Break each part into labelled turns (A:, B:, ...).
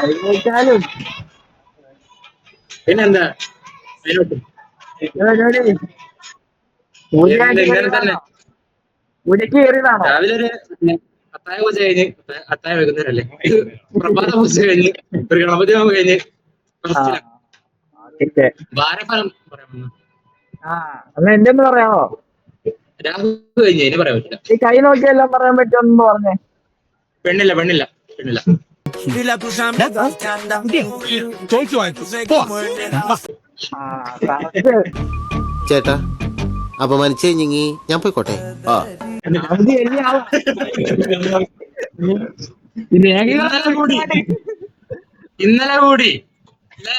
A: അതിനേക്കാളും
B: പിന്നെന്താ
A: പൂജക്ക് കയറിയതാണോ?
B: രാവിലെ ഒരു അത്തായ പൂജ കഴിഞ്ഞ്, അത്തായ വൈകുന്നേരല്ലേ, പ്രഭാത പൂജ കഴിഞ്ഞ്, ഒരു ഗണപതി ഹോമം കഴിഞ്ഞ് ഭാരഫലം പറയാൻ.
A: അന്ന് എന്റെ ഒന്ന് പറയാമോ?
B: രാഹു കഴിഞ്ഞ് ഇനി പറയാൻ പറ്റില്ല.
A: ഈ കൈ നോക്കിയെല്ലാം പറയാൻ പറ്റുമെന്ന് പറഞ്ഞേ.
B: പെണ്ണില്ല പെണ്ണില്ല പെണ്ണില്ല.
C: ചേട്ടാ അപമാനിച്ചു കഴിഞ്ഞെങ്കി ഞാൻ പോയിക്കോട്ടെ.
B: ഇന്നലെ കൂടി അല്ലേ?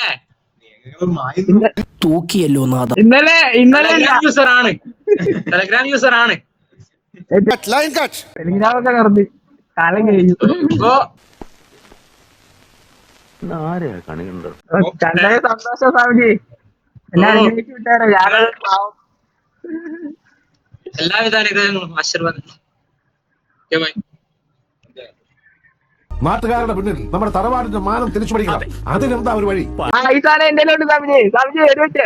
D: തൂക്കിയല്ലോ നാഥ.
A: ഇന്നലെ
B: യൂസർ ആണ്, ടെലഗ്രാം യൂസർ ആണ്.
A: ടെലിഗ്രാമൊക്കെ കറന്ന് കാലം കഴിഞ്ഞു. കണ്ടത് സന്തോഷം സ്വാമിജി. എന്നെ അനുഗ്രഹിച്ചു വിട്ടാരോ. ഞാനത് പാവം.
B: എല്ലാവിധ അനുഗ്രഹങ്ങളും ആശീർവാദങ്ങളും.
E: നാട്ടുകാരുടെ പിന്നിൽ നമ്മുടെ തറവാടിന്റെ മാനം തിരിച്ചു പഠിക്കണം. അതിനെന്താ ഒരു വഴി?
A: ഈ സാധനം എന്റെ സ്വാമിജി. സ്വാമിജി ഒരു വെച്ച്